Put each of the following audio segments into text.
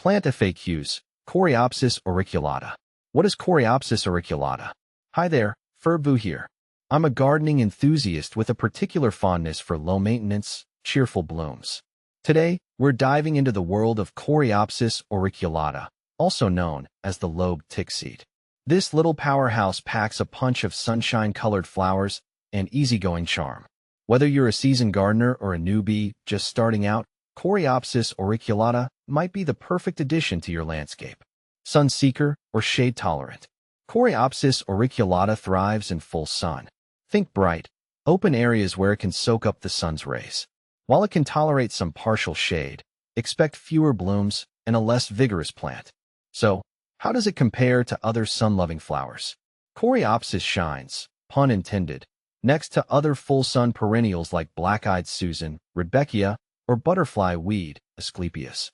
Plant FAQs, Coreopsis auriculata. What is Coreopsis auriculata? Hi there, Furbu here. I'm a gardening enthusiast with a particular fondness for low-maintenance, cheerful blooms. Today, we're diving into the world of Coreopsis auriculata, also known as the lobed tickseed. This little powerhouse packs a punch of sunshine-colored flowers and easygoing charm. Whether you're a seasoned gardener or a newbie just starting out, Coreopsis auriculata might be the perfect addition to your landscape. Sun seeker or shade tolerant, Coreopsis auriculata thrives in full sun. Think bright, open areas where it can soak up the sun's rays. While it can tolerate some partial shade, expect fewer blooms and a less vigorous plant. So, how does it compare to other sun-loving flowers? Coreopsis shines, pun intended, next to other full-sun perennials like black-eyed Susan, Rudbeckia, or butterfly weed, Asclepias.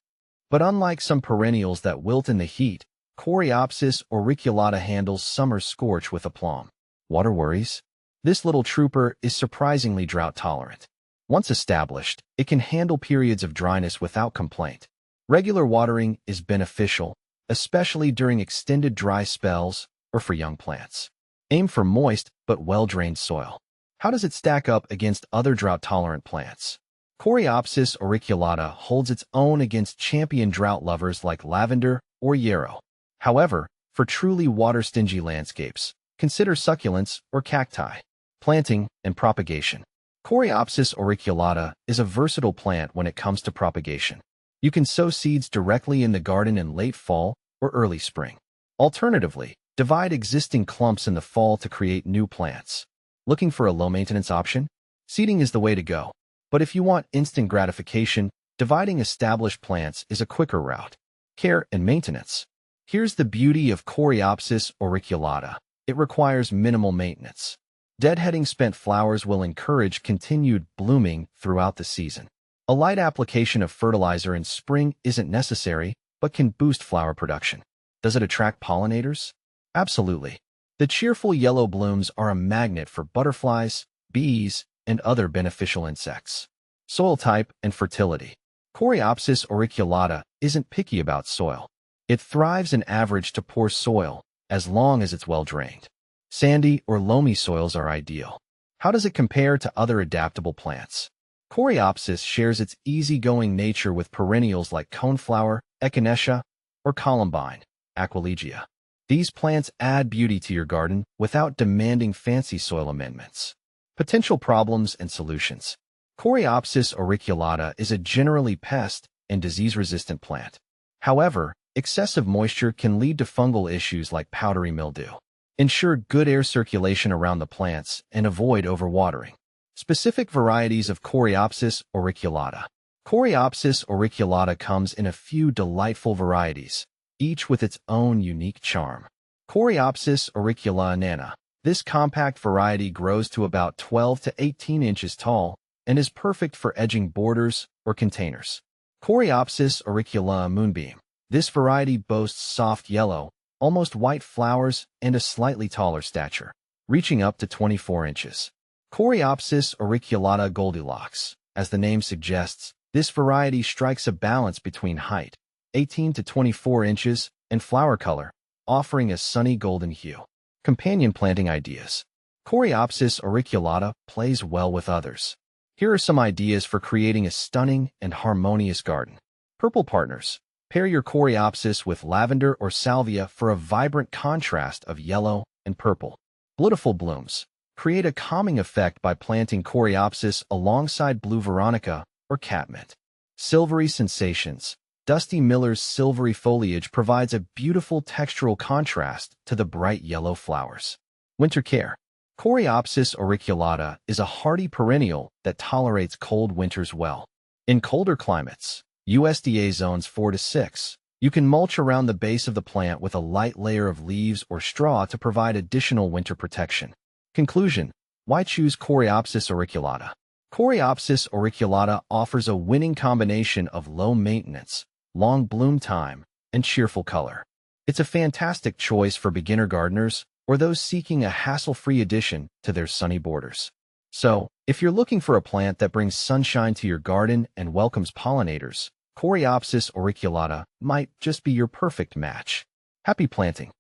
But unlike some perennials that wilt in the heat, Coreopsis auriculata handles summer's scorch with aplomb. Water worries? This little trooper is surprisingly drought-tolerant. Once established, it can handle periods of dryness without complaint. Regular watering is beneficial, especially during extended dry spells or for young plants. Aim for moist but well-drained soil. How does it stack up against other drought-tolerant plants? Coreopsis auriculata holds its own against champion drought lovers like lavender or yarrow. However, for truly water-stingy landscapes, consider succulents or cacti. Planting and propagation. Coreopsis auriculata is a versatile plant when it comes to propagation. You can sow seeds directly in the garden in late fall or early spring. Alternatively, divide existing clumps in the fall to create new plants. Looking for a low-maintenance option? Seeding is the way to go. But if you want instant gratification, dividing established plants is a quicker route. Care and maintenance. Here's the beauty of Coreopsis auriculata. It requires minimal maintenance. Deadheading spent flowers will encourage continued blooming throughout the season. A light application of fertilizer in spring isn't necessary, but can boost flower production. Does it attract pollinators? Absolutely. The cheerful yellow blooms are a magnet for butterflies, bees, and other beneficial insects. Soil type and fertility. Coreopsis auriculata isn't picky about soil. It thrives in average to poor soil, as long as it's well-drained. Sandy or loamy soils are ideal. How does it compare to other adaptable plants? Coreopsis shares its easygoing nature with perennials like coneflower, echinacea, or columbine, aquilegia. These plants add beauty to your garden without demanding fancy soil amendments. Potential problems and solutions. Coreopsis auriculata is a generally pest and disease-resistant plant. However, excessive moisture can lead to fungal issues like powdery mildew. Ensure good air circulation around the plants and avoid overwatering. Specific varieties of Coreopsis auriculata. Coreopsis auriculata comes in a few delightful varieties, each with its own unique charm. Coreopsis auriculata nana. This compact variety grows to about 12 to 18 inches tall and is perfect for edging borders or containers. Coreopsis auriculata moonbeam. This variety boasts soft yellow, almost white flowers and a slightly taller stature, reaching up to 24 inches. Coreopsis auriculata Goldilocks. As the name suggests, this variety strikes a balance between height, 18 to 24 inches, and flower color, offering a sunny golden hue. Companion planting ideas. Coreopsis auriculata plays well with others. Here are some ideas for creating a stunning and harmonious garden. Purple partners. Pair your Coreopsis with lavender or salvia for a vibrant contrast of yellow and purple. Beautiful blooms. Create a calming effect by planting Coreopsis alongside blue veronica or catmint. Silvery sensations. Dusty Miller's silvery foliage provides a beautiful textural contrast to the bright yellow flowers. Winter care. Coreopsis auriculata is a hardy perennial that tolerates cold winters well. In colder climates, USDA zones 4 to 6, you can mulch around the base of the plant with a light layer of leaves or straw to provide additional winter protection. Conclusion. Why choose Coreopsis auriculata? Coreopsis auriculata offers a winning combination of low maintenance, long bloom time, and cheerful color. It's a fantastic choice for beginner gardeners or those seeking a hassle-free addition to their sunny borders. So, if you're looking for a plant that brings sunshine to your garden and welcomes pollinators, Coreopsis auriculata might just be your perfect match. Happy planting!